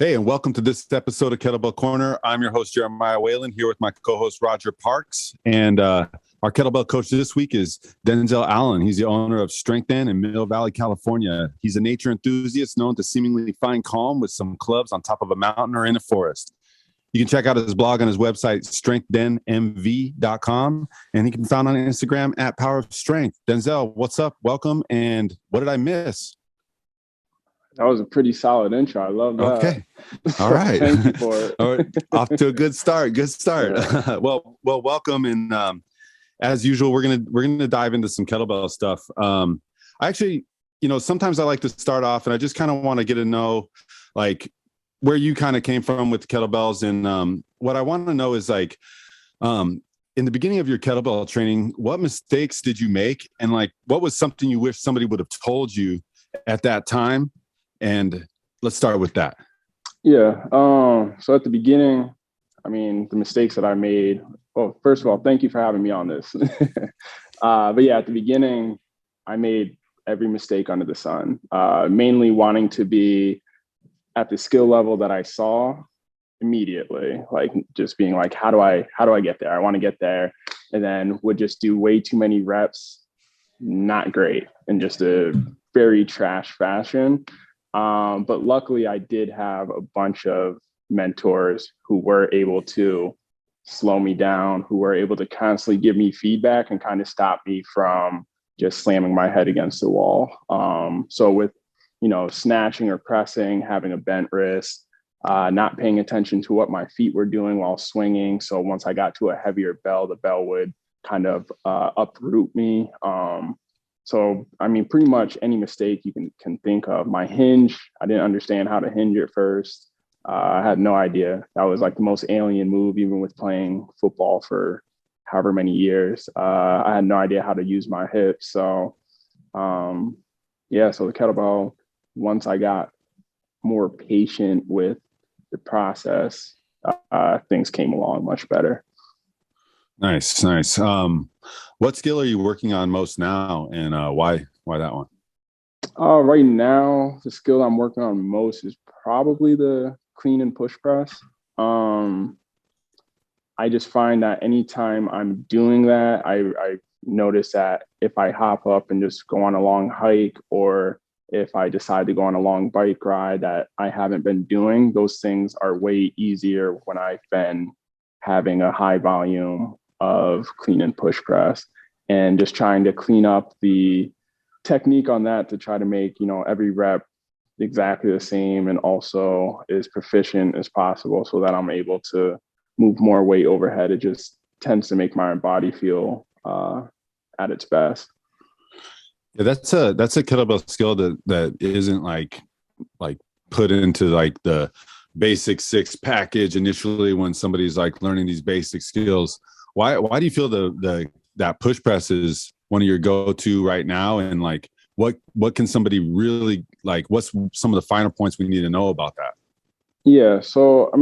Hey, and welcome to this episode of Kettlebell Corner. I'm your host, Jeremiah Whalen, here with my co-host, Roger Parks. And our kettlebell coach this week is DENZEL Allen. He's the owner of Strength In Mill Valley, California. He's a nature enthusiast known to seemingly find calm with some clubs on top of a mountain or in a forest. You can check out his blog on his website, strengthdenmv.com, and he can be found on Instagram at Power of Strength. DENZEL, what's up? Welcome. And what did I miss? That was a pretty solid intro. I love that. Okay. All right. Thank you for it. All right. Off to a good start. Good start. Yeah. Well, welcome. And as usual, we're gonna dive into some kettlebell stuff. I actually, sometimes I like to start off and I just kind of want to get to know like where you kind of came from with kettlebells. And what I want to know is like in the beginning of your kettlebell training, what mistakes did you make? And like what was something you wish somebody would have told you at that time? And let's start with that. Yeah. So at the beginning, the mistakes that I made, well, first of all, thank you for having me on this. But yeah, at the beginning, I made every mistake under the sun, mainly wanting to be at the skill level that I saw immediately, like just being like, how do I get there? I want to get there. And then would just do way too many reps, not great, in just a very trash fashion. But luckily I did have a bunch of mentors who were able to slow me down, who were able to constantly give me feedback and kind of stop me from just slamming my head against the wall. So with, snatching or pressing, having a bent wrist, not paying attention to what my feet were doing while swinging. So once I got to a heavier bell, the bell would kind of uproot me. So, pretty much any mistake you can think of. My hinge, I didn't understand how to hinge at first. I had no idea. That was like the most alien move, even with playing football for however many years. I had no idea how to use my hips. So, so the kettlebell, once I got more patient with the process, things came along much better. Nice. What skill are you working on most now, and why that one? Right now, the skill I'm working on most is probably the clean and push press. I just find that anytime I'm doing that, I notice that if I hop up and just go on a long hike, or if I decide to go on a long bike ride that I haven't been doing, those things are way easier when I've been having a high volume of clean and push press, and just trying to clean up the technique on that to try to make, every rep exactly the same and also as proficient as possible so that I'm able to move more weight overhead. It just tends to make my body feel at its best. Yeah, that's a kettlebell skill that isn't like put into like the basic 6 package initially when somebody's like learning these basic skills. Why do you feel that push press is one of your go-to right now? And like, what can somebody really like, what's some of the finer points we need to know about that? Yeah. So, I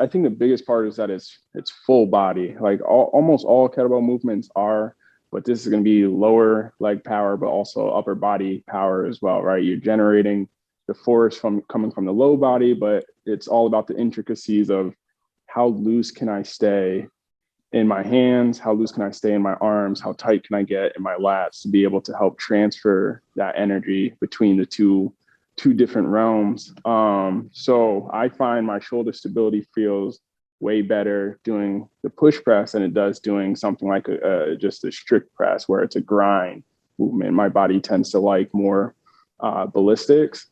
think the biggest part is that it's full body, like almost all kettlebell movements are, but this is going to be lower leg power, but also upper body power as well, right? You're generating the force coming from the low body, but it's all about the intricacies of how loose can I stay in my hands, how loose can I stay in my arms, how tight can I get in my lats to be able to help transfer that energy between the two different realms. So I find my shoulder stability feels way better doing the push press than it does doing something like just a strict press where it's a grind movement. My body tends to like more ballistics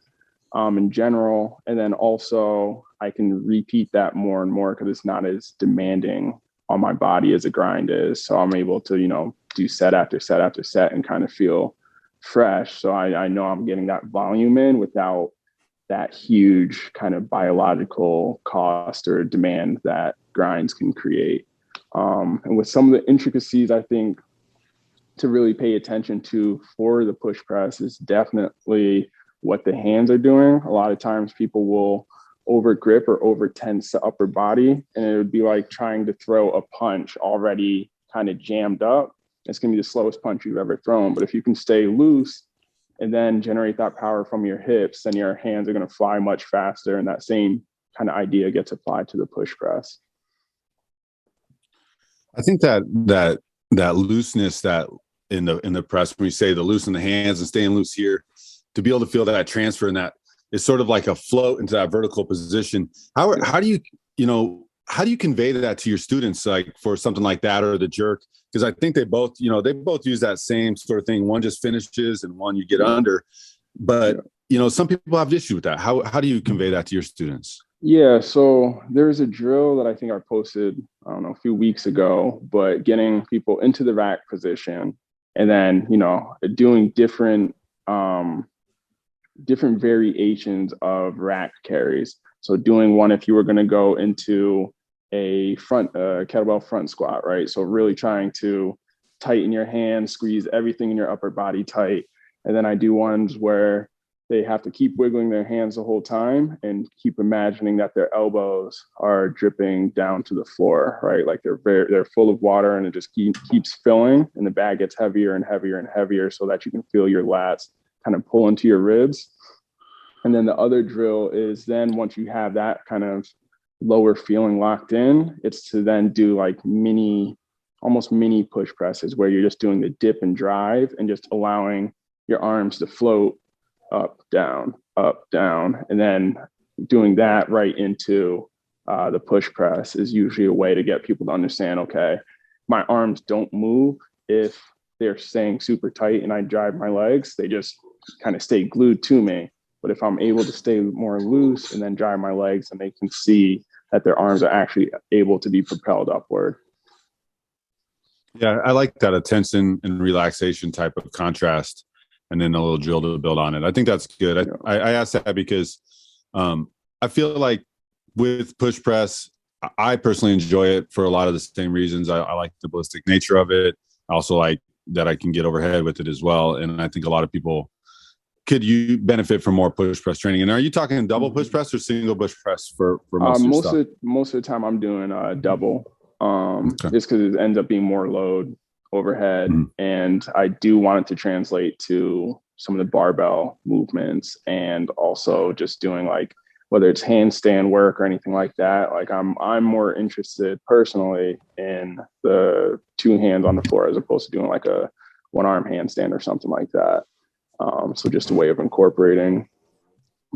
in general. And then also I can repeat that more and more because it's not as demanding on my body as a grind is. So I'm able to, do set after set after set and kind of feel fresh. So I know I'm getting that volume in without that huge kind of biological cost or demand that grinds can create. And with some of the intricacies, I think to really pay attention to for the push press is definitely what the hands are doing. A lot of times people will over grip or over tense the upper body, and it would be like trying to throw a punch already kind of jammed up. It's going to be the slowest punch you've ever thrown. But if you can stay loose and then generate that power from your hips, then your hands are going to fly much faster. And that same kind of idea gets applied to the push press. I think that looseness that in the press, when we say the loose in the hands and staying loose here, to be able to feel that transfer, and that is sort of like a float into that vertical position. How do you convey that to your students, like for something like that, or the jerk? Because I think they both use that same sort of thing. One just finishes and one you get under. But some people have issues with that. How do you convey that to your students? Yeah, so there's a drill that I think I posted, I don't know, a few weeks ago, but getting people into the rack position and then, doing different variations of rack carries. So doing one if you were going to go into a kettlebell front squat, right? So really trying to tighten your hands, squeeze everything in your upper body tight. And then I do ones where they have to keep wiggling their hands the whole time and keep imagining that their elbows are dripping down to the floor, right? Like they're full of water and it just keeps filling, and the bag gets heavier and heavier and heavier so that you can feel your lats kind of pull into your ribs. And then the other drill is then once you have that kind of lower feeling locked in, it's to then do like almost mini push presses where you're just doing the dip and drive and just allowing your arms to float up, down, and then doing that right into the push press is usually a way to get people to understand, okay, my arms don't move if they're staying super tight and I drive my legs, they just kind of stay glued to me. But if I'm able to stay more loose and then drive my legs, and they can see that their arms are actually able to be propelled upward. Yeah, I like that attention and relaxation type of contrast, and then a little drill to build on it. I think that's good. I asked that because I feel like with push press, I personally enjoy it for a lot of the same reasons. I like the ballistic nature of it. I also like that I can get overhead with it as well. And I think a lot of people could you benefit from more push press training. And are you talking double push press or single push press for most of your stuff? Most of the time I'm doing double, Okay. just because it ends up being more load overhead. And I do want it to translate to some of the barbell movements, and also just doing like, whether it's handstand work or anything like that. Like I'm more interested personally in the two hands on the floor as opposed to doing like a one arm handstand or something like that. So just a way of incorporating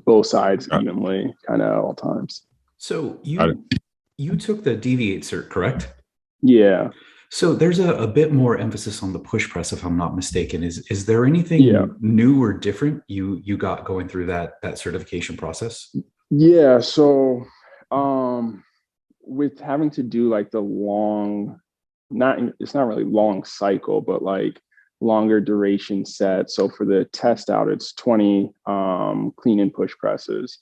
both sides evenly kind of at all times. So you took the Deviate cert, correct? Yeah. So there's a bit more emphasis on the push press, if I'm not mistaken. Is there anything new or different you got going through that certification process? Yeah. So with having to do like the it's not really long cycle, but like longer duration set. So for the test out, it's 20 clean and push presses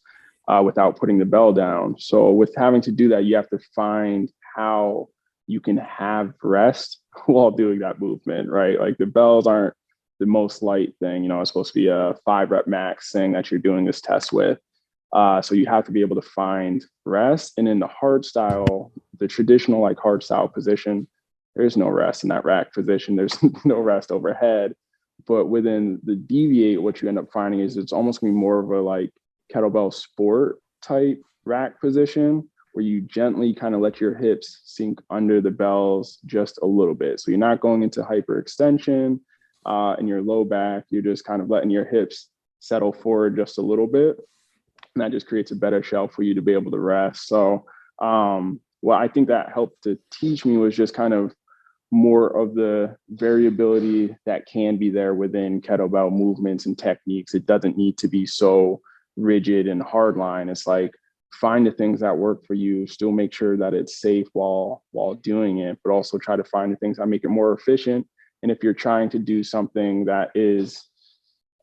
without putting the bell down. So with having to do that, you have to find how you can have rest while doing that movement, right? Like the bells aren't the most light thing, it's supposed to be a 5 rep max thing that you're doing this test with. So you have to be able to find rest. And in the hardstyle, the traditional like hardstyle position, there's no rest in that rack position. There's no rest overhead. But within the Deviate, what you end up finding is it's almost gonna be more of a like kettlebell sport type rack position where you gently kind of let your hips sink under the bells just a little bit. So you're not going into hyperextension in your low back. You're just kind of letting your hips settle forward just a little bit. And that just creates a better shell for you to be able to rest. So what I think that helped to teach me was just kind of more of the variability that can be there within kettlebell movements and techniques. It doesn't need to be so rigid and hardline. It's like, find the things that work for you, still make sure that it's safe while doing it, but also try to find the things that make it more efficient. And if you're trying to do something that is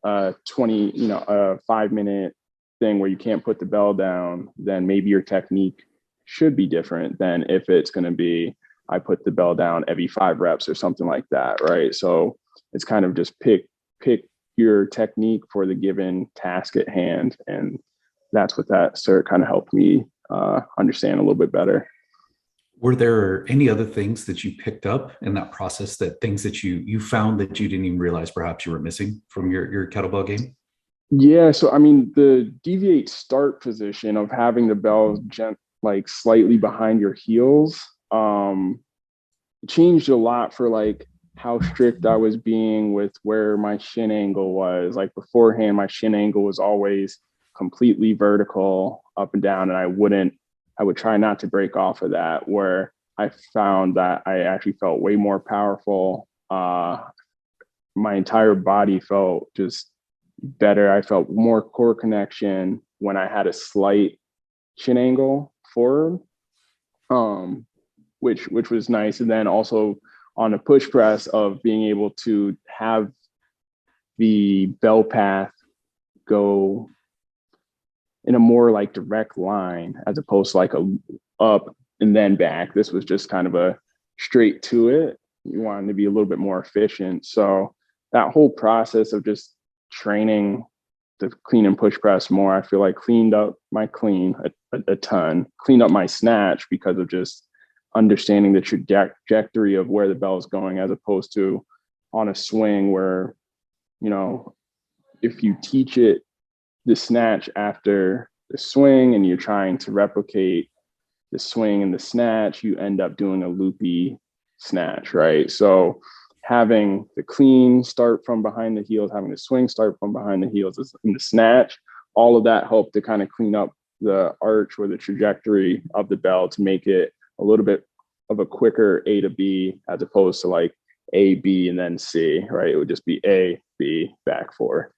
a 5-minute thing where you can't put the bell down, then maybe your technique should be different than if it's going to be, I put the bell down every 5 reps or something like that, right? So it's kind of just pick your technique for the given task at hand. And that's what that cert kind of helped me understand a little bit better. Were there any other things that you picked up in that process, that things that you found that you didn't even realize perhaps you were missing from your kettlebell game? Yeah, so I mean, the deviate start position of having the bell like slightly behind your heels, changed a lot for like how strict I was being with where my shin angle was. Like beforehand, my shin angle was always completely vertical up and down, and I would try not to break off of that. Where I found that I actually felt way more powerful. My entire body felt just better. I felt more core connection when I had a slight chin angle forward, um, which was nice. And then also on a push press of being able to have the bell path go in a more like direct line as opposed to like a up and then back. This was just kind of a straight to it. You wanted to be a little bit more efficient. So that whole process of just training the clean and push press more, I feel like cleaned up my clean a ton, cleaned up my snatch because of just understanding the trajectory of where the bell is going, as opposed to on a swing where, you know, if you teach it the snatch after the swing and you're trying to replicate the swing and the snatch, you end up doing a loopy snatch, right? So having the clean start from behind the heels, having the swing start from behind the heels in the snatch, all of that helped to kind of clean up the arch or the trajectory of the bell to make it a little bit of a quicker A to B as opposed to like A, B, and then C, right? It would just be A, B, back four.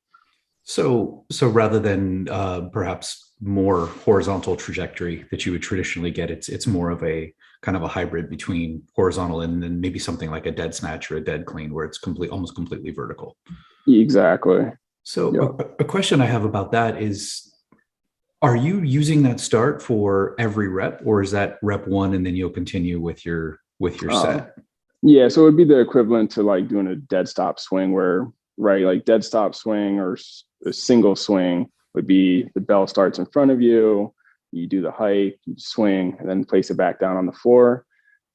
So rather than perhaps more horizontal trajectory that you would traditionally get, it's more of a kind of a hybrid between horizontal and then maybe something like a dead snatch or a dead clean, where it's almost completely vertical. Exactly. So Yep. a question I have about that is, are you using that start for every rep, or is that rep one and then you'll continue with your set? Yeah, so it would be the equivalent to like doing a dead stop swing where, right, like dead stop swing or a single swing would be the bell starts in front of you, you do the hike, you swing, and then place it back down on the floor.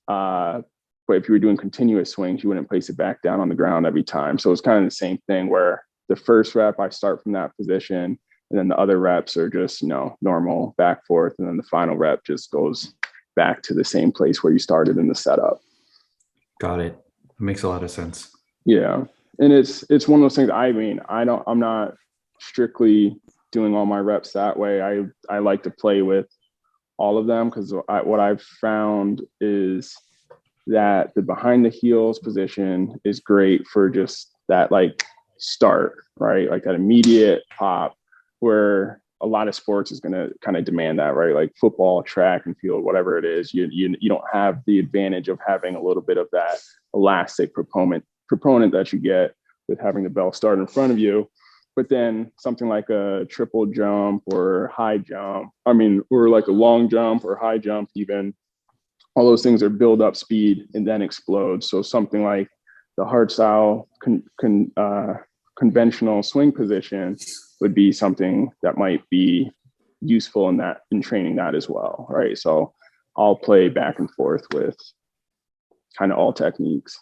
But if you were doing continuous swings, you wouldn't place it back down on the ground every time. So it's kind of the same thing where the first rep, I start from that position, and then the other reps are just, you know, normal back forth. And then the final rep just goes back to the same place where you started in the setup. Got it. It makes a lot of sense. Yeah. And it's one of those things. I mean, I'm not strictly doing all my reps that way. I like to play with all of them because what I've found is that the behind the heels position is great for just that like start, right? Like that immediate pop where a lot of sports is going to kind of demand that, right? Like football, track and field, whatever it is, you don't have the advantage of having a little bit of that elastic proponent that you get with having the bell start in front of you. But then something like a triple jump or high jump, or like a long jump or high jump, even all those things are build up speed and then explode. So something like the hardstyle conventional swing position would be something that might be useful in training that as well, right? So I'll play back and forth with kind of all techniques.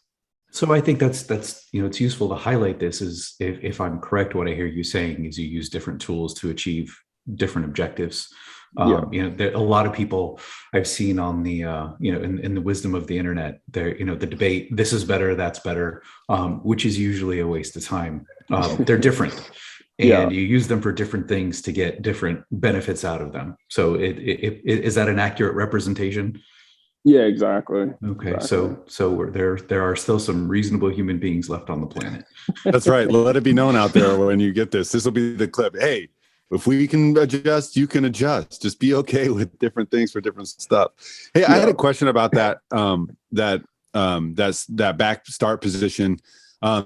So I think that's it's useful to highlight this. Is if I'm correct, what I hear you saying is you use different tools to achieve different objectives. Yeah. There, a lot of people I've seen on the in the wisdom of the internet, there, the debate, this is better, that's better, which is usually a waste of time. They're different, Yeah. and you use them for different things to get different benefits out of them. So is that an accurate representation? Yeah, exactly. Okay, Exactly. so there are still some reasonable human beings left on the planet. That's right. Let it be known out there when you get this. This will be the clip. Hey, if we can adjust, you can adjust. Just be okay with different things for different stuff. Hey, I had a question about that. That's that back start position.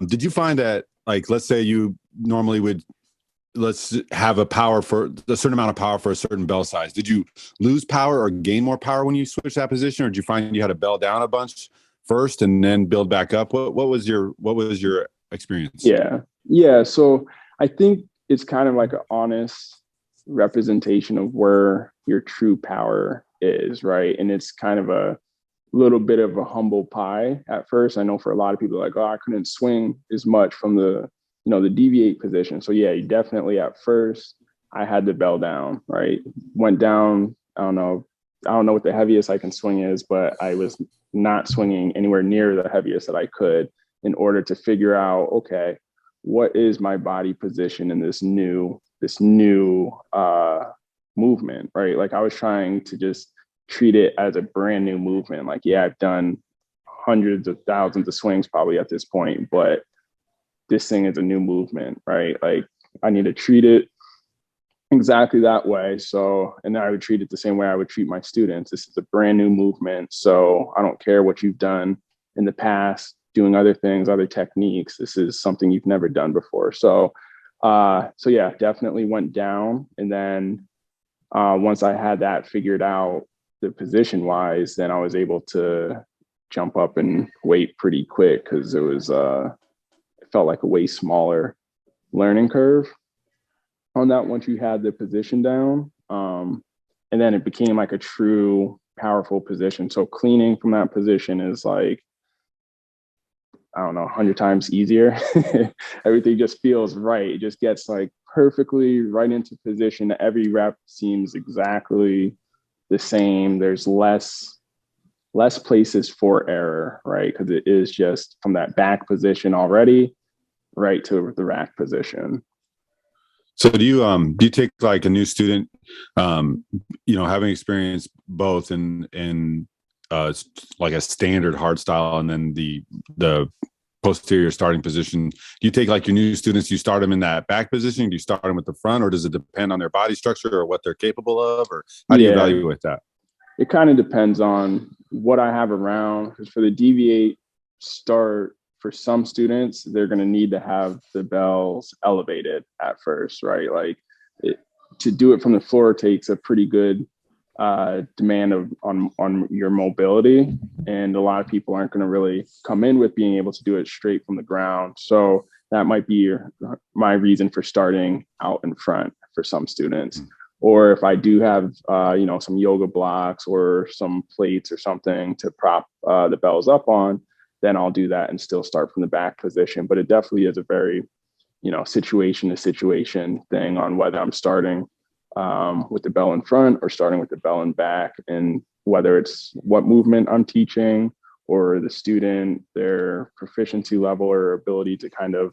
Did you find that, like, let's say you normally would, let's have a certain amount of power for a certain bell size. Did you lose power or gain more power when you switched that position, or did you find you had to bell down a bunch first and then build back up? What was your experience? Yeah. So I think it's kind of like an honest representation of where your true power is, right? And it's kind of a little bit of a humble pie at first. I know for a lot of people, like, oh, I couldn't swing as much from the the deviate position. So yeah, you definitely at first I had the bell down, right? Went down, I don't know what the heaviest I can swing is, but I was not swinging anywhere near the heaviest that I could in order to figure out, okay, what is my body position in this new movement, right? Like I was trying to just treat it as a brand new movement. Like, yeah, I've done hundreds of thousands of swings probably at this point, but this thing is a new movement, right? Like I need to treat it exactly that way. So, and then I would treat it the same way I would treat my students. This is a brand new movement. So I don't care what you've done in the past, doing other things, other techniques. This is something you've never done before. So yeah, definitely went down. And then once I had that figured out, the position wise, then I was able to jump up and weight pretty quick because it felt like a way smaller learning curve on that once you had the position down. And then it became like a true powerful position. So cleaning from that position is like, I don't know, 100 times easier. Everything just feels right. It just gets like perfectly right into position. Every rep seems exactly the same. There's less places for error, right? Because it is just from that back position already right to the rack position. So do you take like a new student, having experienced both in like a standard hardstyle and then the posterior starting position? Do you take like your new students, you start them in that back position? Do you start them with the front, or does it depend on their body structure or what they're capable of, or how do you evaluate that? It kind of depends on what I have around, because for the deviate start, for some students, they're going to need to have the bells elevated at first, right? Like to do it from the floor takes a pretty good demand on your mobility. And a lot of people aren't going to really come in with being able to do it straight from the ground. So that might be my reason for starting out in front for some students. Or if I do have, some yoga blocks or some plates or something to prop the bells up on, then I'll do that and still start from the back position. But it definitely is a very, situation to situation thing on whether I'm starting with the bell in front or starting with the bell in back, and whether it's what movement I'm teaching or the student, their proficiency level or ability to kind of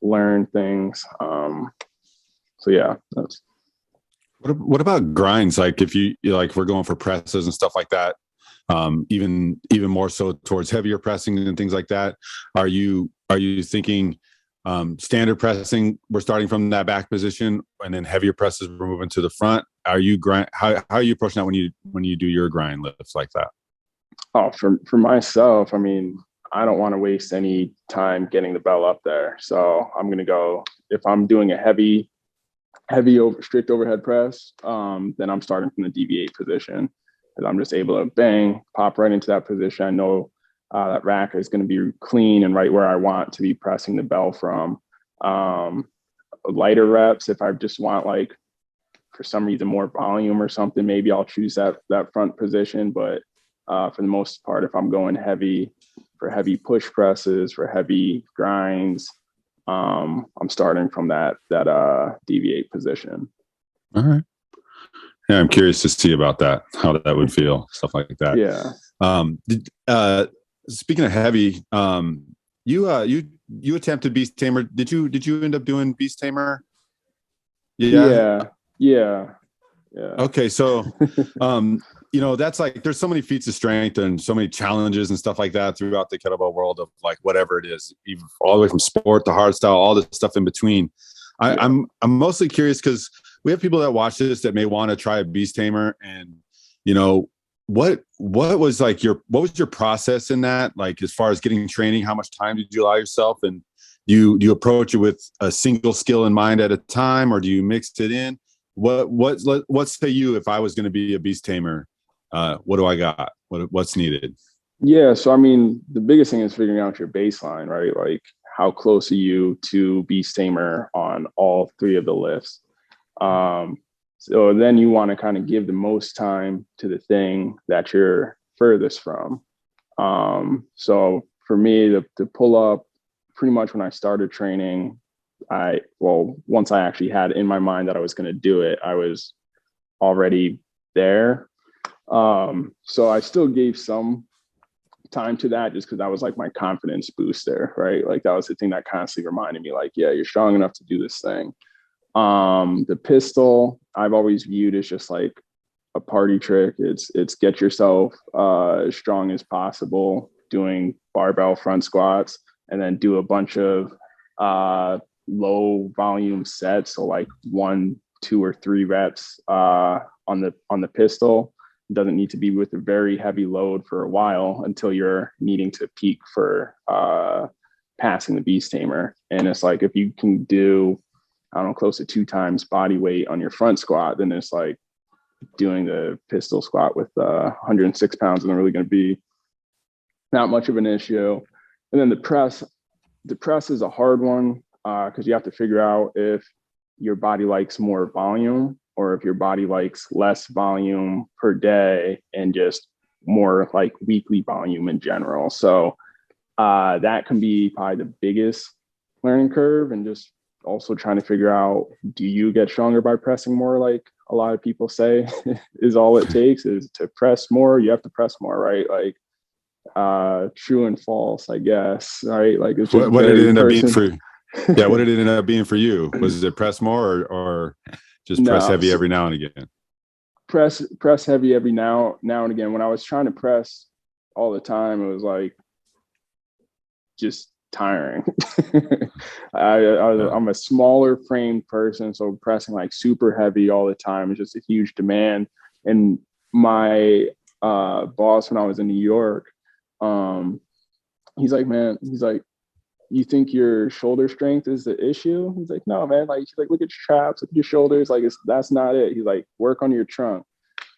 learn things. So yeah, that's. What about grinds? Like if you like, we're going for presses and stuff like that, even more so towards heavier pressing and things like that. Are you thinking standard pressing, we're starting from that back position, and then heavier presses we're moving to the front? Are you how are you approaching that when you do your grind lifts like that? Oh, for myself, I mean, I don't want to waste any time getting the bell up there. So I'm going to go, if I'm doing a heavy strict overhead press, then I'm starting from the deviate position, and I'm just able to bang, pop right into that position. I know that rack is going to be clean and right where I want to be pressing the bell from. Lighter reps, if I just want, like, for some reason more volume or something, maybe I'll choose that front position. But for the most part, if I'm going heavy for heavy push presses, for heavy grinds, I'm starting from that deviate position. All right. Yeah, I'm curious to see about that, how that would feel, stuff like that. Yeah. Speaking of heavy, you attempted Beast Tamer. Did you end up doing Beast Tamer? Yeah. Okay, so that's like, there's so many feats of strength and so many challenges and stuff like that throughout the kettlebell world of like whatever it is, even all the way from sport to hardstyle, all this stuff in between. I'm mostly curious because we have people that watch this that may want to try a Beast Tamer, and what was like what was your process in that, like as far as getting training? How much time did you allow yourself, and do you approach it with a single skill in mind at a time, or do you mix it in? What say you, if I was going to be a Beast Tamer, what do I got? What's needed? Yeah. So, I mean, the biggest thing is figuring out your baseline, right? Like, how close are you to Beast Tamer on all three of the lifts? So then you want to kind of give the most time to the thing that you're furthest from. So for me, to pull up, pretty much when I started training, once I actually had in my mind that I was going to do it, I was already there. So I still gave some time to that just because that was like my confidence booster, right? Like that was the thing that constantly reminded me like, yeah, you're strong enough to do this thing. The pistol I've always viewed as just like a party trick. It's get yourself as strong as possible doing barbell front squats, and then do a bunch of low volume sets, so like 1, 2, or 3 reps on the pistol. It doesn't need to be with a very heavy load for a while until you're needing to peak for passing the beast tamer. And it's like if you can do, I don't know, close to 2 times body weight on your front squat, then it's like doing the pistol squat with 106 pounds isn't really going to be not much of an issue. And then the press is a hard one because you have to figure out if your body likes more volume or if your body likes less volume per day and just more like weekly volume in general. So that can be probably the biggest learning curve, and just also trying to figure out, do you get stronger by pressing more, like a lot of people say is all it takes is to press more? You have to press more, right? Like true and false, I guess, right? Like it's just what did it end up being for? Yeah, what did it end up being for you? Was it press more or just press heavy every now and again? Press heavy every now and again. When I was trying to press all the time, it was like just tiring. I'm a smaller framed person, so pressing like super heavy all the time is just a huge demand. And my boss, when I was in New York, he's like, you think your shoulder strength is the issue? He's like, no, man. Like, he's like, look at your traps, look at your shoulders. Like, that's not it. He's like, work on your trunk.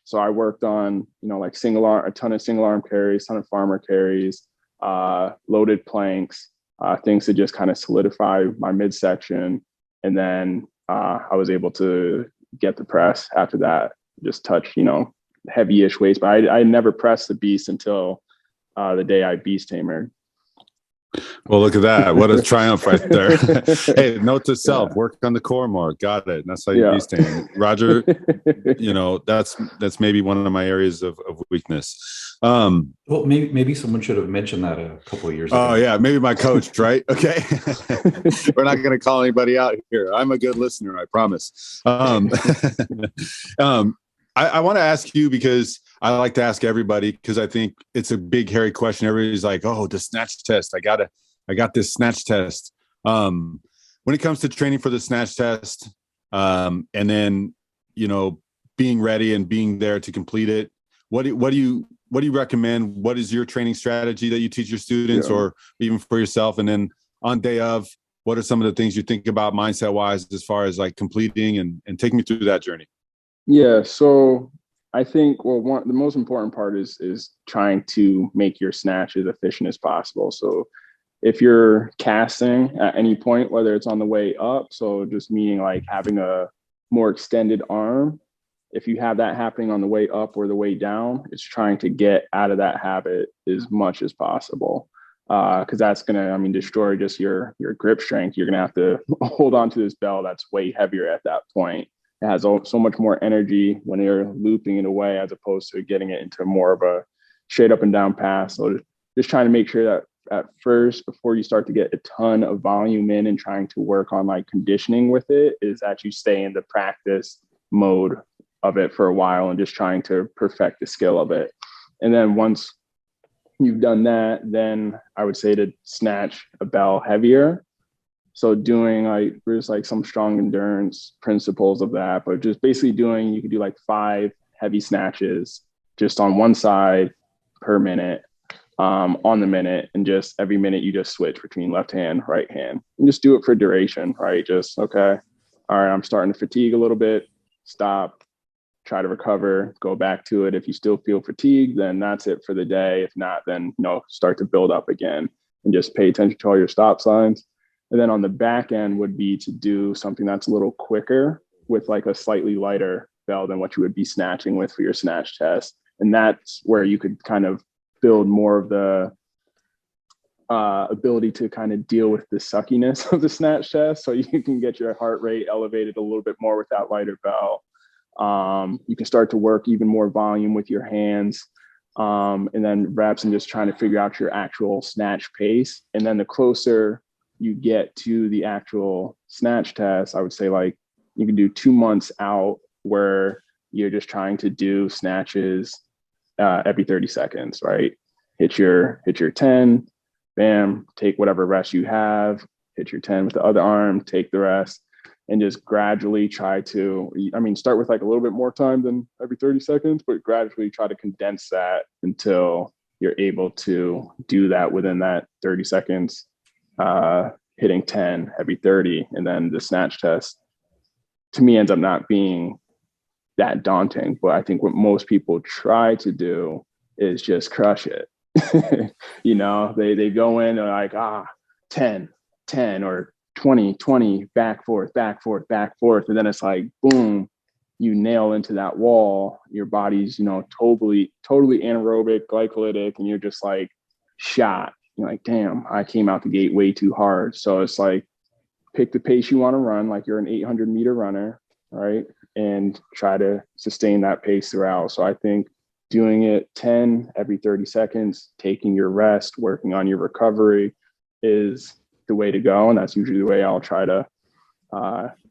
So I worked on, like a ton of single arm carries, ton of farmer carries, loaded planks, things to just kind of solidify my midsection. And then I was able to get the press after that, just touch, heavy-ish weights. But I never pressed the beast until the day I beast tamered. Well, look at that. What a triumph right there. Hey, note to self, work on the core more. Got it. And that's how you beast tame. Roger, that's maybe one of my areas of weakness. Well, maybe someone should have mentioned that a couple of years ago. Oh, yeah. Maybe my coach, right? Okay. We're not going to call anybody out here. I'm a good listener, I promise. I want to ask you, because I like to ask everybody, because I think it's a big, hairy question. Everybody's like, oh, the snatch test. I got this snatch test. When it comes to training for the snatch test, and then, being ready and being there to complete it, what do you recommend? What is your training strategy that you teach your students or even for yourself? And then on day of, what are some of the things you think about mindset wise, as far as like completing and take me through that journey? Yeah. So I think, the most important part is trying to make your snatch as efficient as possible. So if you're casting at any point, whether it's on the way up, so just meaning like having a more extended arm, if you have that happening on the way up or the way down, it's trying to get out of that habit as much as possible. Because that's going to, destroy just your grip strength. You're going to have to hold on to this bell that's way heavier at that point. It has so much more energy when you're looping it away, as opposed to getting it into more of a straight up and down pass. So just trying to make sure that at first, before you start to get a ton of volume in and trying to work on like conditioning with it, is actually stay in the practice mode of it for a while and just trying to perfect the skill of it. And then once you've done that, then I would say to snatch a bell heavier. So doing there's some strong endurance principles of that, but just basically you could do like 5 heavy snatches just on one side per minute, on the minute, and just every minute you just switch between left hand, right hand, and just do it for duration, right? Just, okay, all right, I'm starting to fatigue a little bit, stop, try to recover, go back to it. If you still feel fatigued, then that's it for the day. If not, then start to build up again, and just pay attention to all your stop signs. And then on the back end would be to do something that's a little quicker with like a slightly lighter bell than what you would be snatching with for your snatch test. And that's where you could kind of build more of the ability to kind of deal with the suckiness of the snatch test. So you can get your heart rate elevated a little bit more with that lighter bell. You can start to work even more volume with your hands, and then reps, and just trying to figure out your actual snatch pace. And then the closer you get to the actual snatch test, I would say like you can do 2 months out where you're just trying to do snatches every 30 seconds, right? Hit your 10, bam, take whatever rest you have, hit your 10 with the other arm, take the rest, and just gradually try to, start with like a little bit more time than every 30 seconds, but gradually try to condense that until you're able to do that within that 30 seconds, hitting 10 every 30. And then the snatch test to me ends up not being that daunting. But I think what most people try to do is just crush it. They go in and like, 10, or 20, back, forth. And then it's like, boom, you nail into that wall. Your body's, totally anaerobic, glycolytic, and you're just like shot. You're like, damn, I came out the gate way too hard. So it's like, pick the pace you want to run, like you're an 800-meter runner, right? And try to sustain that pace throughout. So I think doing it 10 every 30 seconds, taking your rest, working on your recovery is the way to go. And that's usually the way I'll try to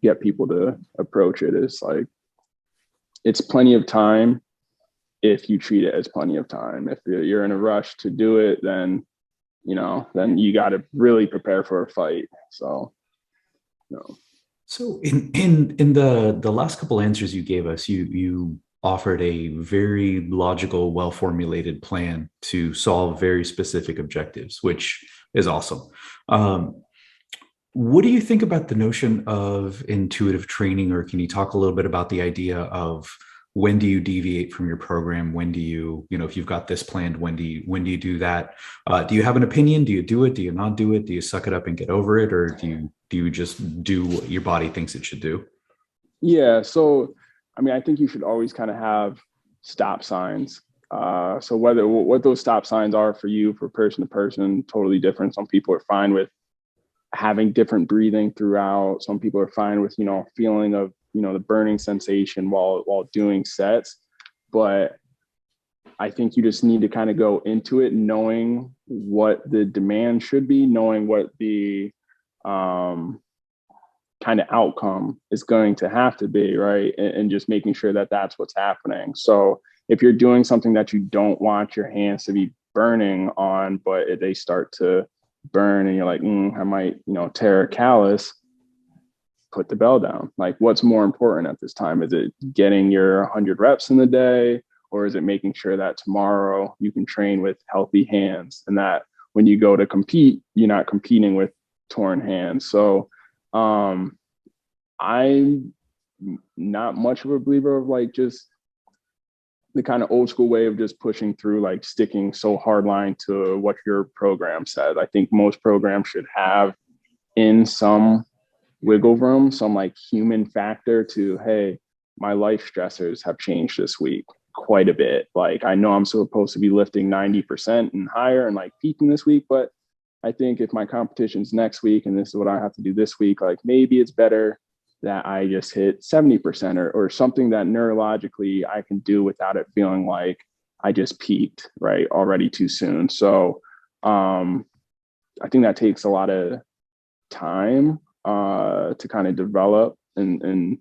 get people to approach it. Is like, it's plenty of time if you treat it as plenty of time. If you're in a rush to do it, then you got to really prepare for a fight. So, So in the last couple answers you gave us, you offered a very logical, well-formulated plan to solve very specific objectives, which is awesome. What do you think about the notion of intuitive training, or can you talk a little bit about the idea of when do you deviate from your program? When do you, if you've got this planned, when do you do that? Do you have an opinion? Do you do it? Do you not do it? Do you suck it up and get over it? Or do you just do what your body thinks it should do? Yeah. So, I think you should always kind of have stop signs. So what those stop signs are for you, for person to person, totally different. Some people are fine with having different breathing throughout. Some people are fine with, feeling of, the burning sensation while doing sets. But I think you just need to kind of go into it knowing what the demand should be, knowing what the kind of outcome is going to have to be, right? And just making sure that that's what's happening. So if you're doing something that you don't want your hands to be burning on, but they start to burn and you're like, I might, tear a callus, put the bell down. Like, what's more important at this time? Is it getting your 100 reps in the day, or is it making sure that tomorrow you can train with healthy hands, and that when you go to compete, you're not competing with torn hands? So I'm not much of a believer of like just the kind of old school way of just pushing through, like sticking so hardline to what your program said. I think most programs should have in some wiggle room, some like human factor to, hey, my life stressors have changed this week quite a bit. Like, I know I'm supposed to be lifting 90% and higher and like peaking this week, but I think if my competition's next week and this is what I have to do this week, like maybe it's better that I just hit 70% or something that neurologically I can do without it feeling like I just peaked, right, already too soon. So I think that takes a lot of time to kind of develop, and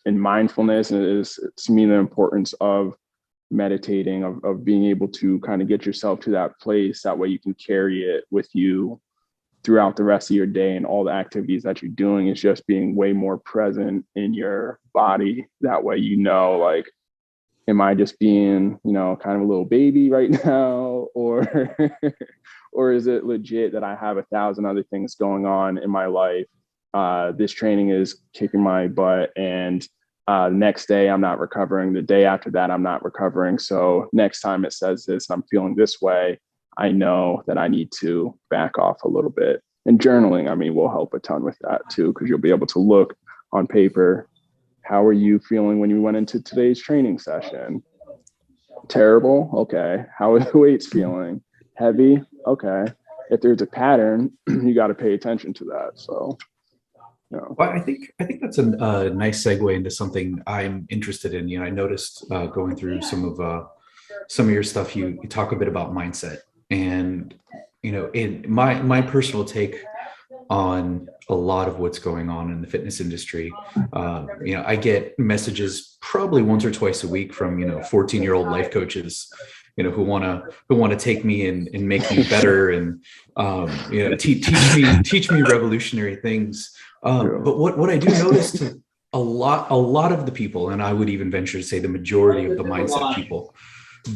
mindfulness is, to me, the importance of meditating, of being able to kind of get yourself to that place. That way you can carry it with you throughout the rest of your day, and all the activities that you're doing is just being way more present in your body. That way, like, am I just being, kind of a little baby right now, or or is it legit that I have 1,000 other things going on in my life? This training is kicking my butt, and next day I'm not recovering. The day after that, I'm not recovering. So next time it says this, I'm feeling this way, I know that I need to back off a little bit. And journaling, will help a ton with that too, because you'll be able to look on paper. How are you feeling when you went into today's training session? Terrible. Okay. How are the weights feeling? Heavy. Okay. if there's a pattern, you got to pay attention to that. So, Well, I think that's a nice segue into something I'm interested in. I noticed going through some of your stuff, you talk a bit about mindset, and in my personal take on a lot of what's going on in the fitness industry. I get messages probably once or twice a week from 14-year-old life coaches, who want to take me and make me better and teach me revolutionary things. But what I do notice to a lot of the people, and I would even venture to say the majority of the mindset people,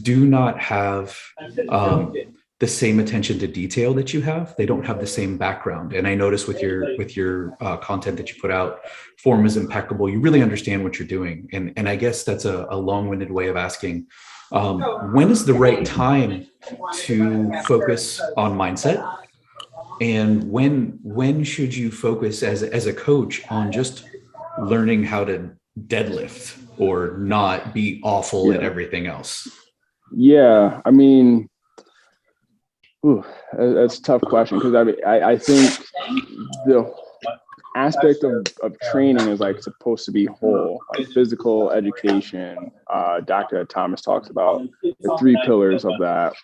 do not have the same attention to detail that you have. They don't have the same background. And I notice with your content that you put out, form is impeccable. You really understand what you're doing. And I guess that's a long-winded way of asking, when is the right time to focus on mindset? And when should you focus as a coach on just learning how to deadlift or not be awful at everything else? Yeah, I mean, that's a tough question, because I think the aspect of training is like supposed to be whole, like physical education. Dr. Thomas talks about the 3 pillars of that,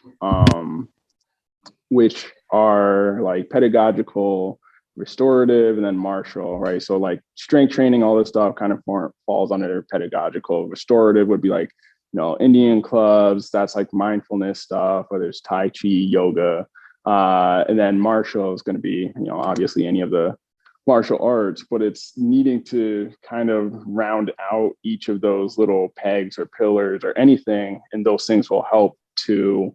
which are like pedagogical, restorative, and then martial, right? So like strength training, all this stuff kind of falls under pedagogical. Restorative would be like, Indian clubs, that's like mindfulness stuff, whether it's Tai Chi, yoga. And then martial is going to be, obviously any of the martial arts, but it's needing to kind of round out each of those little pegs or pillars or anything. And those things will help to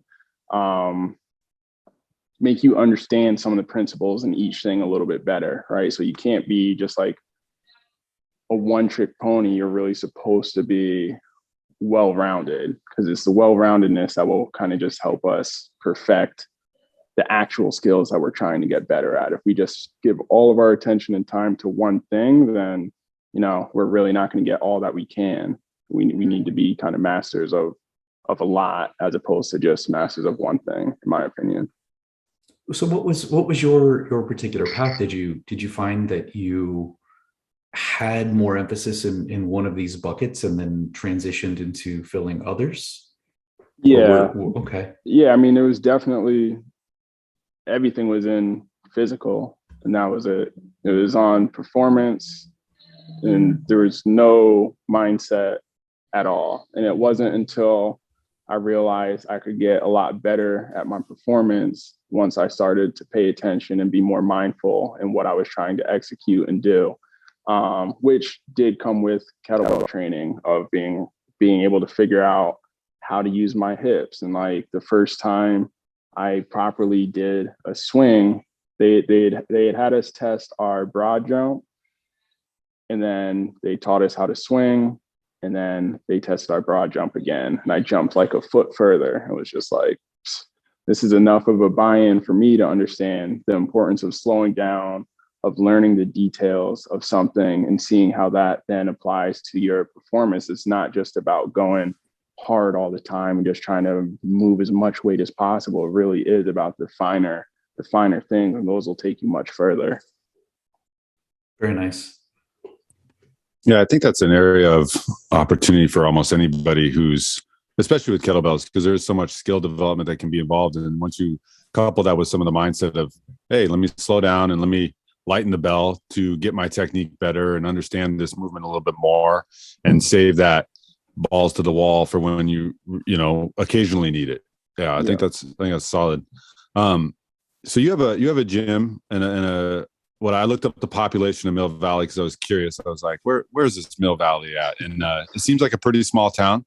make you understand some of the principles in each thing a little bit better, right? So you can't be just like a one-trick pony. You're really supposed to be well-rounded, because it's the well-roundedness that will kind of just help us perfect the actual skills that we're trying to get better at. If we just give all of our attention and time to one thing, then we're really not going to get all that we can. We need to be kind of masters of a lot, as opposed to just masters of one thing, in my opinion. So what was your particular path? Did you find that you had more emphasis in one of these buckets and then transitioned into filling others? Yeah. Okay. Yeah. I mean, it was definitely, everything was in physical, and that was it. It was on performance, and there was no mindset at all. And it wasn't until I realized I could get a lot better at my performance once I started to pay attention and be more mindful in what I was trying to execute and do. Which did come with kettlebell training, of being able to figure out how to use my hips. And like the first time I properly did a swing, they had us test our broad jump, and then they taught us how to swing, and then they tested our broad jump again, and I jumped like a foot further. It was just like, this is enough of a buy-in for me to understand the importance of slowing down, of learning the details of something and seeing how that then applies to your performance. It's not just about going hard all the time and just trying to move as much weight as possible. It really is about the finer things, and those will take you much further. Very nice. Yeah, I think that's an area of opportunity for almost anybody who's, especially with kettlebells, because there's so much skill development that can be involved. And once you couple that with some of the mindset of, hey, let me slow down and let me lighten the bell to get my technique better and understand this movement a little bit more, and save that balls to the wall for when you occasionally need it. Yeah, I think that's solid. So you have a gym and a what I looked up the population of Mill Valley, because I was curious. I was like, where's this Mill Valley at? And it seems like a pretty small town.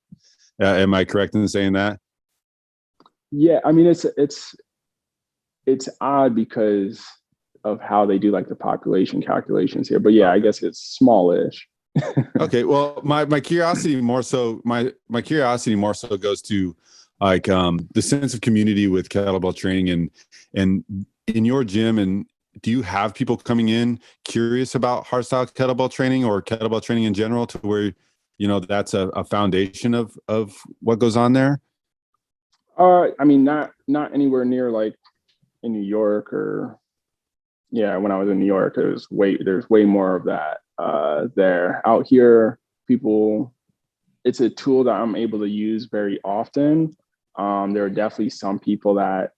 Am I correct in saying that? Yeah, I mean, it's odd because of how they do like the population calculations here, but yeah, I guess it's smallish. Okay, well, my curiosity more so goes to like the sense of community with kettlebell training and in your gym. And do you have people coming in curious about hardstyle kettlebell training or kettlebell training in general, to where that's a foundation of what goes on there? I mean, not anywhere near like in New York, or when I was in New York, there's way more of that there. Out here, people, it's a tool that I'm able to use very often. There are definitely some people that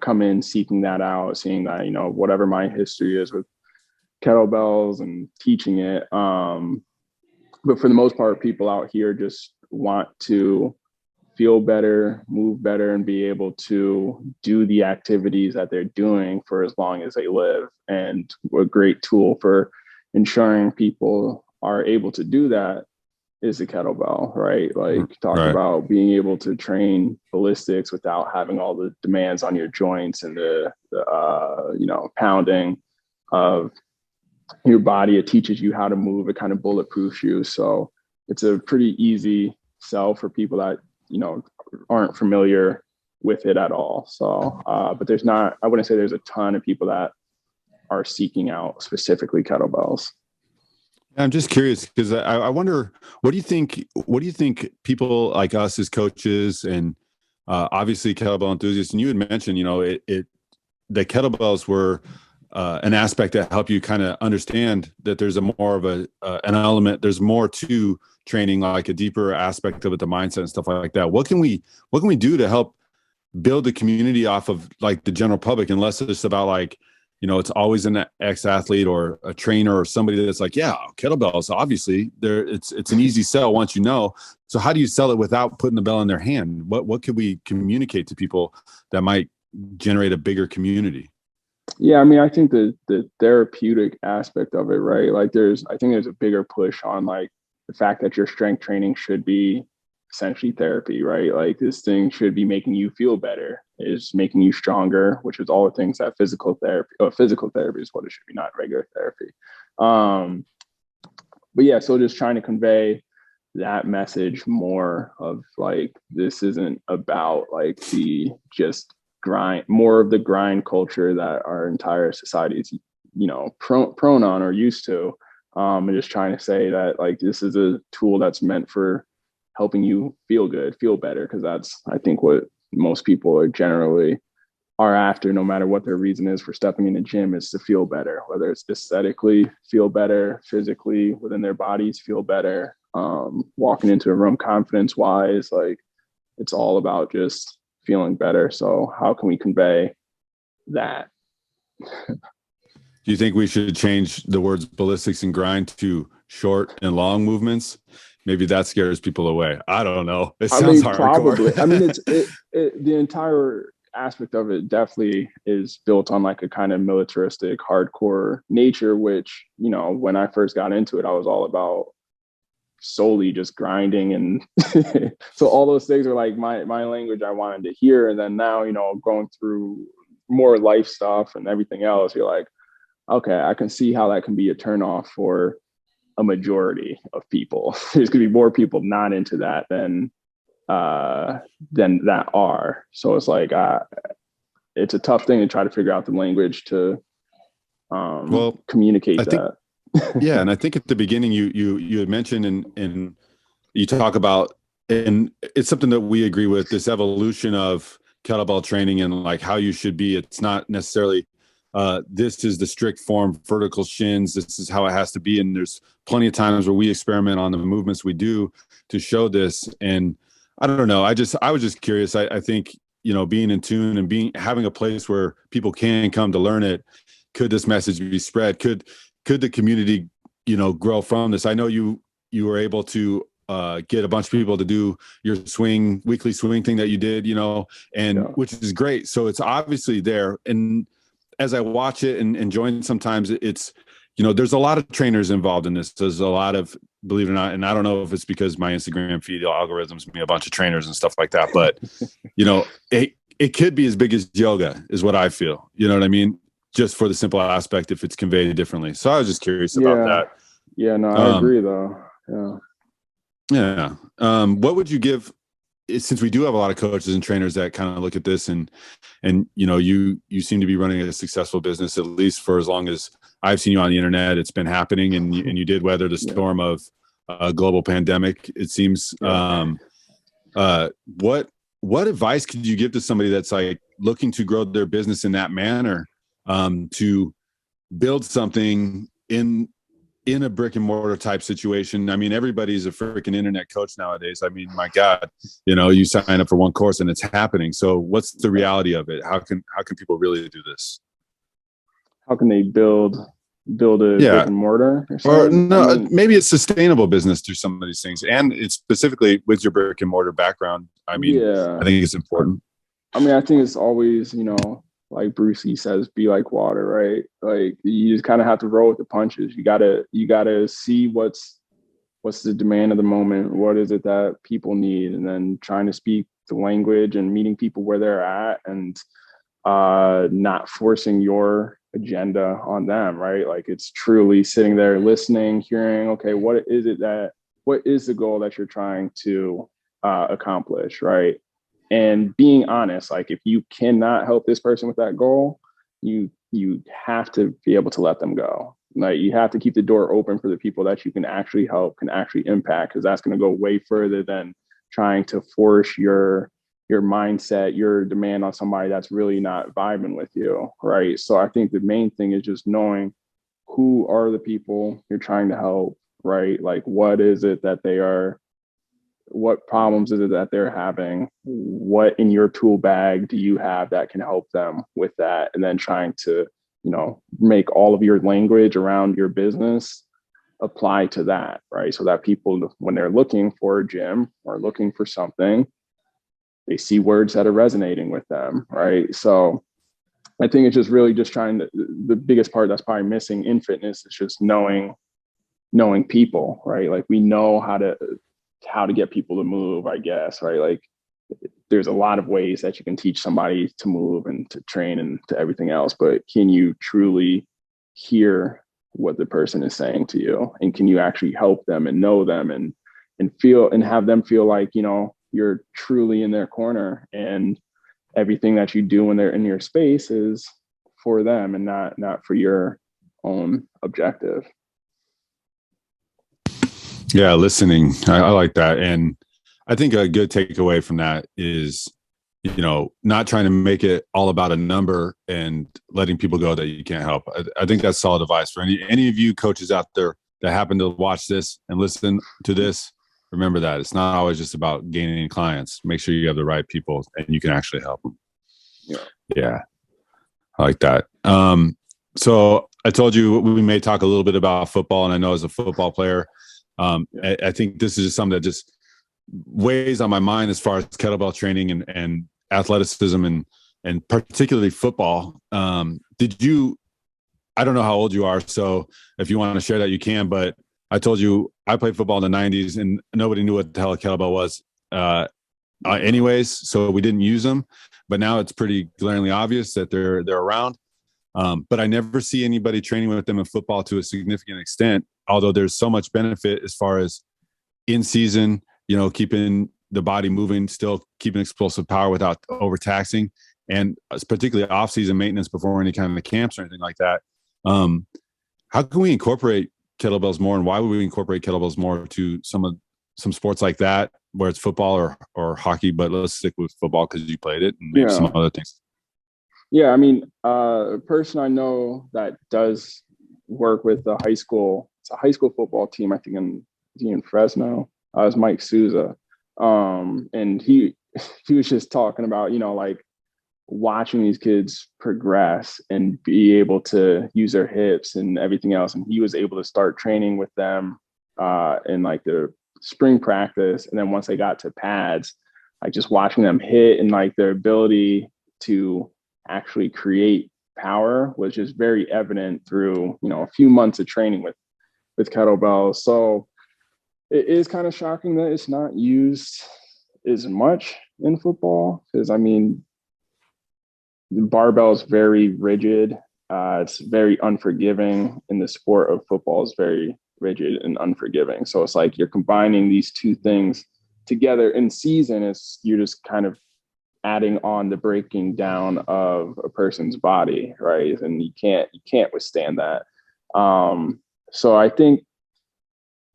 come in seeking that out, seeing that, whatever my history is with kettlebells and teaching it. But for the most part, people out here just want to feel better, move better, and be able to do the activities that they're doing for as long as they live. And a great tool for ensuring people are able to do that is the kettlebell, right? Like talk about being able to train ballistics without having all the demands on your joints and the pounding of your body. It teaches you how to move. It kind of bulletproofs you. So it's a pretty easy sell for people that, aren't familiar with it at all. So, but I wouldn't say there's a ton of people that are seeking out specifically kettlebells. I'm just curious because I wonder, what do you think people like us as coaches and obviously kettlebell enthusiasts, and you had mentioned, the kettlebells were an aspect that help you kind of understand that there's more of an element, there's more to training, like a deeper aspect of it, the mindset and stuff like that. What can we do to help build the community off of like the general public, unless it's about like, it's always an ex-athlete or a trainer or somebody that's like, yeah, kettlebells, obviously it's an easy sell once you know. So how do you sell it without putting the bell in their hand? What could we communicate to people that might generate a bigger community? Yeah, I mean, I think the therapeutic aspect of it, right? Like I think there's a bigger push on like the fact that your strength training should be essentially therapy, right? Like this thing should be making you feel better, is making you stronger, which is all the things that physical therapy is what it should be, not regular therapy. But yeah, so just trying to convey that message more of like, this isn't about like the just grind, more of the grind culture that our entire society is, prone on or used to. And just trying to say that like, this is a tool that's meant for helping you feel good, feel better. Cause that's, I think, what most people are generally are after, no matter what their reason is for stepping in the gym, is to feel better, whether it's aesthetically feel better, physically within their bodies feel better, walking into a room confidence wise, like it's all about just feeling better. So how can we convey that? Do you think we should change the words ballistics and grind to short and long movements? Maybe that scares people away. I don't know. It sounds hardcore. Probably. I mean, the entire aspect of it definitely is built on like a kind of militaristic, hardcore nature, which, when I first got into it, I was all about solely just grinding. And so all those things are like my language I wanted to hear. And then now, going through more life stuff and everything else, you're like, okay, I can see how that can be a turnoff for a majority of people. There's gonna be more people not into that than that are. So it's like it's a tough thing to try to figure out the language to communicate that. Yeah, and I think at the beginning you had mentioned and you talk about, and it's something that we agree with, this evolution of kettlebell training and like how you should be. It's not necessarily this is the strict form, vertical shins, this is how it has to be. And there's plenty of times where we experiment on the movements we do to show this. And I don't know, I was just curious. I think, being in tune and having a place where people can come to learn it, could this message be spread? Could the community, grow from this? I know you were able to get a bunch of people to do your weekly swing thing that you did, which is great. So it's obviously there. And as I watch it and join, sometimes it's, there's a lot of trainers involved in this. There's a lot of, believe it or not, and I don't know if it's because my Instagram feed algorithms me a bunch of trainers and stuff like that, but it could be as big as yoga is what I feel. You know what I mean? Just for the simple aspect, if it's conveyed differently. So I was just curious about that. Yeah, no, I agree though. Yeah. What would you give, since we do have a lot of coaches and trainers that kind of look at this and you seem to be running a successful business, at least for as long as I've seen you on the internet, it's been happening, and you did weather the storm of a global pandemic, it seems. What advice could you give to somebody that's like, looking to grow their business in that manner, to build something in a brick and mortar type situation. I mean, everybody's a freaking internet coach nowadays. I mean, my God, you sign up for one course and it's happening. So what's the reality of it? How can people really do this? How can they build a brick and mortar or no, maybe it's sustainable business through some of these things. And it's specifically with your brick and mortar background. I mean, I think it's important. I mean, I think it's always, like Bruce Lee says, be like water, right? Like you just kind of have to roll with the punches. You gotta see what's the demand of the moment. What is it that people need? And then trying to speak the language and meeting people where they're at, and not forcing your agenda on them, right? Like it's truly sitting there listening, hearing, okay, what is the goal that you're trying to accomplish, right? And being honest, like if you cannot help this person with that goal, you have to be able to let them go. Like you have to keep the door open for the people that you can actually help, can actually impact, because that's going to go way further than trying to force your mindset, your demand on somebody that's really not vibing with you, right? So I think the main thing is just knowing who are the people you're trying to help, right? Like what is it that they are, what problems is it that they're having, what in your tool bag do you have that can help them with that, and then trying to make all of your language around your business apply to that, right? So that people, when they're looking for a gym or looking for something, they see words that are resonating with them, right? So I think it's just really just the biggest part that's probably missing in fitness is just knowing people, right? Like we know how to get people to move, I guess, right? Like there's a lot of ways that you can teach somebody to move and to train and to everything else, but can you truly hear what the person is saying to you? And can you actually help them and know them and feel and have them feel like, you're truly in their corner and everything that you do when they're in your space is for them and not for your own objective. Yeah, listening. I like that. And I think a good takeaway from that is, not trying to make it all about a number and letting people go that you can't help. I think that's solid advice for any of you coaches out there that happen to watch this and listen to this. Remember that it's not always just about gaining clients. Make sure you have the right people and you can actually help them. Yeah. I like that. So I told you we may talk a little bit about football, and I know as a football player, I think this is just something that just weighs on my mind as far as kettlebell training and athleticism and particularly football. I don't know how old you are, so if you want to share that, you can, but I told you I played football in the 90s and nobody knew what the hell a kettlebell was anyways, so we didn't use them, but now it's pretty glaringly obvious that they're around. But I never see anybody training with them in football to a significant extent, although there's so much benefit as far as in season, keeping the body moving, still keeping explosive power without overtaxing, and particularly off-season maintenance before any kind of camps or anything like that. How can we incorporate kettlebells more, and why would we incorporate kettlebells more to some sports like that, where it's football or hockey, but let's stick with football because you played it, and maybe some other things. Yeah, I mean, a person I know that does work with it's a high school football team, I think in Fresno, is Mike Souza. And he was just talking about, like watching these kids progress and be able to use their hips and everything else. And he was able to start training with them in like the spring practice. And then once they got to pads, like just watching them hit and like their ability to actually create power was just very evident through, a few months of training with kettlebells. So it is kind of shocking that it's not used as much in football, because I mean, the barbell is very rigid. It's very unforgiving, and the sport of football is very rigid and unforgiving. So it's like you're combining these two things together in season. You're just kind of adding on the breaking down of a person's body, right? And you can't withstand that. So I think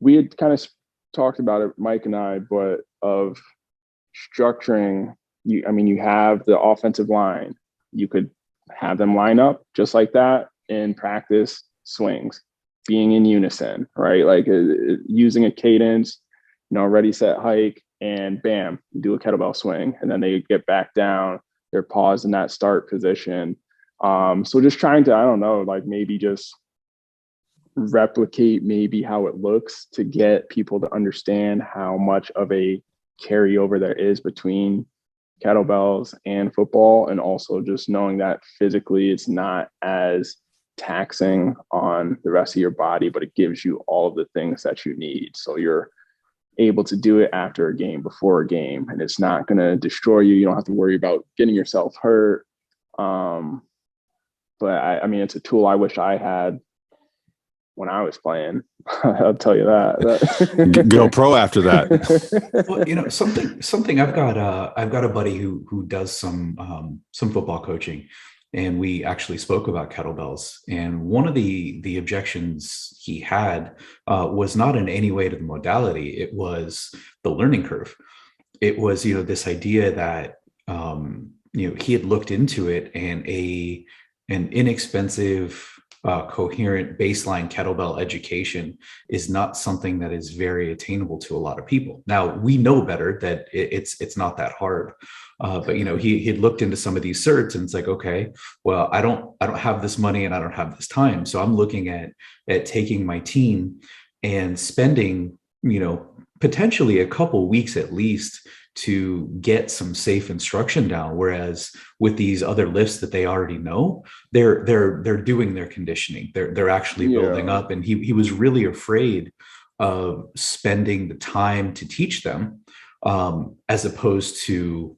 we had kind of talked about it, Mike and I, but of structuring you have the offensive line. You could have them line up just like that and practice swings, being in unison, right? Like using a cadence, ready, set, hike, and bam, you do a kettlebell swing, and then they get back down. They're paused in that start position. So just trying to, I don't know, like maybe just replicate maybe how it looks to get people to understand how much of a carryover there is between kettlebells and football, and also just knowing that physically it's not as taxing on the rest of your body, but it gives you all of the things that you need. So you're able to do it after a game, before a game, and it's not going to destroy you. You don't have to worry about getting yourself hurt. But I mean, it's a tool I wish I had when I was playing. I'll tell you that. Go pro after that. Well, something I've got a buddy who does some football coaching, and we actually spoke about kettlebells. And one of the objections he had was not in any way to the modality. It was the learning curve. It was, this idea that, he had looked into it, and an inexpensive, coherent baseline kettlebell education is not something that is very attainable to a lot of people. Now, we know better that it's not that hard. But he had looked into some of these certs, and it's like, okay, well, I don't have this money and I don't have this time. So I'm looking at taking my team and spending, potentially a couple weeks at least to get some safe instruction down. Whereas with these other lifts that they already know, they're doing their conditioning. They're actually building up. And he was really afraid of spending the time to teach them, as opposed to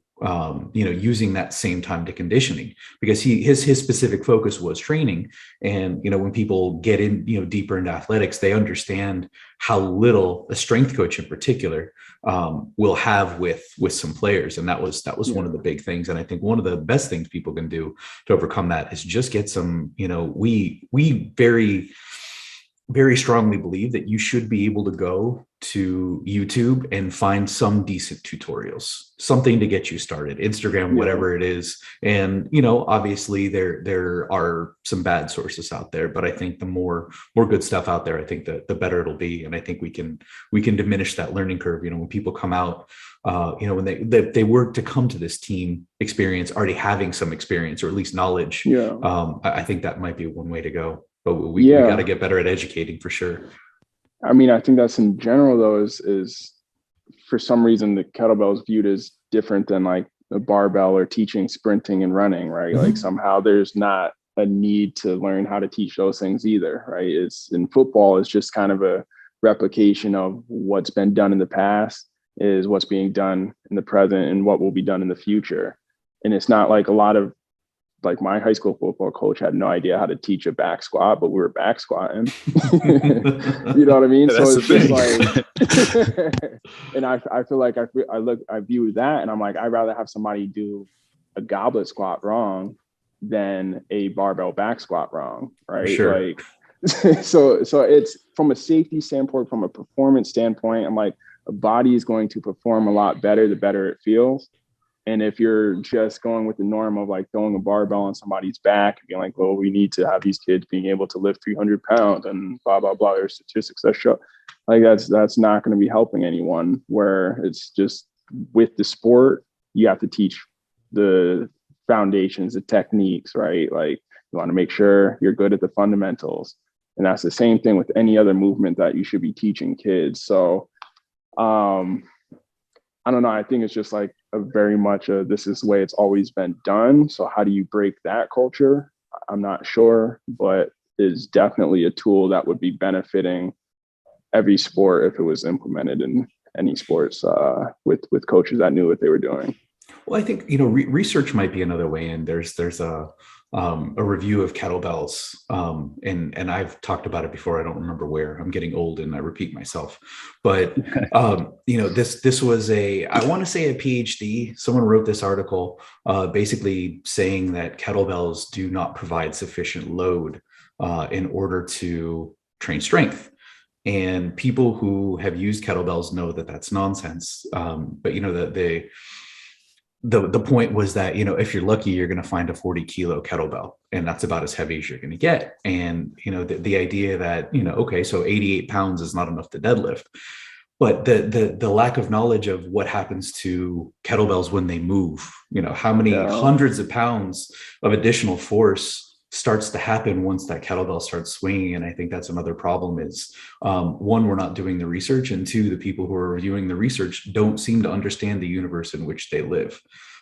using that same time to conditioning, because his specific focus was training. And, when people get in, deeper into athletics, they understand how little a strength coach in particular will have with some players. And that was one of the big things. And I think one of the best things people can do to overcome that is just get some, we very, very strongly believe that you should be able to go to YouTube and find some decent tutorials, something to get you started, Instagram, whatever it is. And, obviously there are some bad sources out there, but I think the more good stuff out there, I think the better it'll be. And I think we can diminish that learning curve. When people come out, when they were to come to this team experience, already having some experience or at least knowledge. I think that might be one way to go. But we got to get better at educating for sure. I mean, I think that's in general, though, is for some reason the kettlebell is viewed as different than like a barbell or teaching sprinting and running, right? Mm-hmm. Like somehow there's not a need to learn how to teach those things either, right? It's in football, it's just kind of a replication of what's been done in the past is what's being done in the present and what will be done in the future. And it's not like a lot of, like my high school football coach had no idea how to teach a back squat, but we were back squatting. You know what I mean? Yeah, so it's just like, and I feel like I view that and I'm like, I'd rather have somebody do a goblet squat wrong than a barbell back squat wrong, right? Sure. Like, so it's from a safety standpoint, from a performance standpoint, I'm like, a body is going to perform a lot better the better it feels. And if you're just going with the norm of like throwing a barbell on somebody's back and being like, well, we need to have these kids being able to lift 300 pounds and blah, blah, blah, there's statistics that show, like that's not going to be helping anyone. Where it's just with the sport, you have to teach the foundations, the techniques, right? Like you want to make sure you're good at the fundamentals. And that's the same thing with any other movement that you should be teaching kids. So I don't know. I think it's just like a very much this is the way it's always been done. So how do you break that culture? I'm not sure, but is definitely a tool that would be benefiting every sport if it was implemented in any sports with coaches that knew what they were doing. Well, I think, research might be another way in. There's a review of kettlebells, and I've talked about it before. I don't remember where. I'm getting old and I repeat myself. But this was I want to say a PhD. Someone wrote this article, basically saying that kettlebells do not provide sufficient load in order to train strength. And people who have used kettlebells know that that's nonsense. But the point was that, if you're lucky, you're going to find a 40-kilo kettlebell, and that's about as heavy as you're going to get. And, the idea that, okay, so 88 pounds is not enough to deadlift. But the lack of knowledge of what happens to kettlebells when they move, how many hundreds of pounds of additional force starts to happen once that kettlebell starts swinging. And I think that's another problem is, one, we're not doing the research, and two, the people who are reviewing the research don't seem to understand the universe in which they live.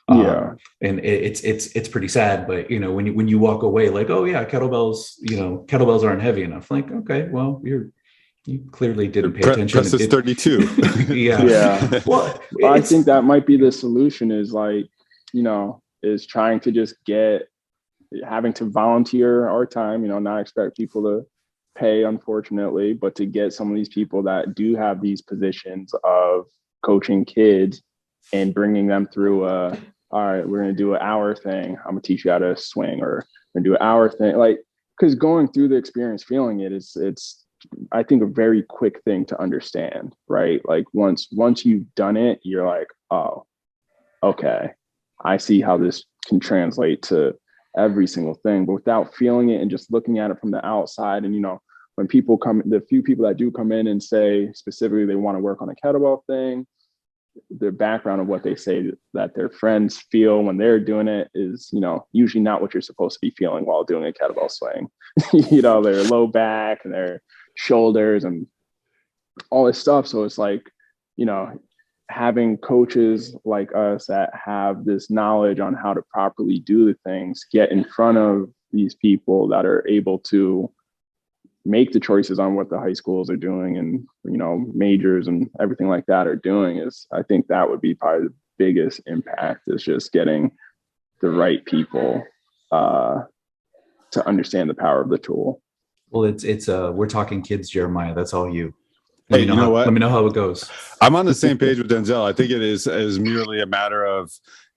And it's pretty sad, but when you walk away like, oh yeah, kettlebells aren't heavy enough. Like, okay, well, you clearly didn't pay attention. Press is 32. Yeah. Well, I think that might be the solution is is trying to just having to volunteer our time, not expect people to pay, unfortunately, but to get some of these people that do have these positions of coaching kids and bringing them through all right, we're going to do an hour thing. I'm going to teach you how to swing, or we're going to do an hour thing. Because going through the experience, feeling it it's, I think, a very quick thing to understand, right? Like once you've done it, you're like, oh, okay, I see how this can translate to every single thing. But without feeling it and just looking at it from the outside, and when people come, the few people that do come in and say specifically they want to work on a kettlebell thing, their background of what they say that their friends feel when they're doing it is, usually not what you're supposed to be feeling while doing a kettlebell swing. Their low back and their shoulders and all this stuff. So it's like, having coaches like us that have this knowledge on how to properly do the things, get in front of these people that are able to make the choices on what the high schools are doing and, majors and everything like that are doing, is, I think that would be probably the biggest impact, is just getting the right people to understand the power of the tool. Well, it's we're talking kids, Jeremiah. That's all you. Hey, you know what? Let me know how it goes. I'm on the same page with Denzel. I think it is merely a matter of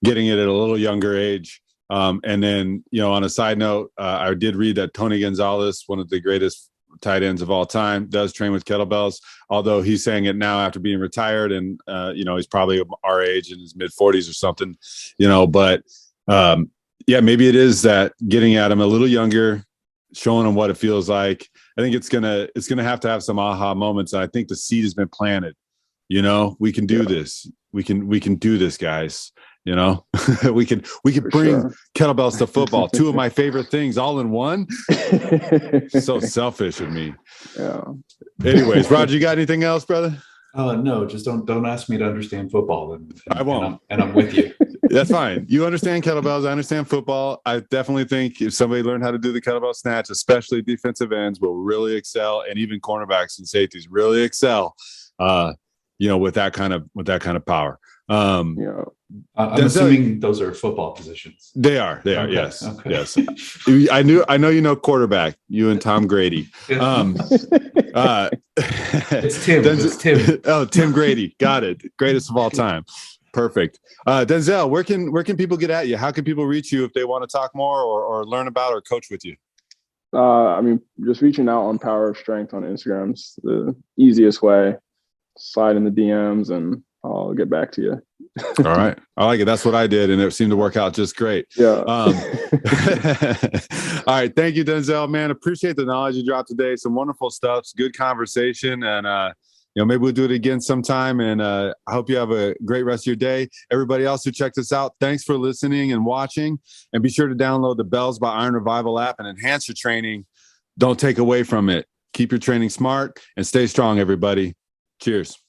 getting it at a little younger age. And then, on a side note, I did read that Tony Gonzalez, one of the greatest tight ends of all time, does train with kettlebells, although he's saying it now after being retired, and he's probably our age, in his mid 40s or something, but maybe it is that getting at him a little younger, showing them what it feels like. I think it's gonna have some aha moments. And I think the seed has been planted. We can do this. We can do this, guys. we can bring kettlebells to football. Two of my favorite things all in one. So selfish of me. Yeah. Anyways, Roger, you got anything else, brother? No, just don't ask me to understand football. I won't. And I'm with you. That's fine. You understand kettlebells. I understand football. I definitely think if somebody learned how to do the kettlebell snatch, especially defensive ends, will really excel, and even cornerbacks and safeties really excel. With that kind of power. I'm assuming those are football positions. They are. Okay. Yes. Okay. Yes. I know quarterback. You and Tom Grady. It's Tim. It's Tim. Oh, Tim Grady. Got it. Greatest of all time. Perfect. Denzel, where can people get at you? How can people reach you if they want to talk more or learn about or coach with you? Just reaching out on Power of Strength on Instagram's the easiest way. Slide in the DMs and I'll get back to you. All right. I like it. That's what I did, and it seemed to work out just great. Yeah. All right. Thank you, Denzel, man. Appreciate the knowledge you dropped today. Some wonderful stuff. Good conversation. And, maybe we'll do it again sometime. And I hope you have a great rest of your day. Everybody else who checked us out, thanks for listening and watching. And be sure to download the Bells by Iron Revival app and enhance your training. Don't take away from it. Keep your training smart and stay strong, everybody. Cheers.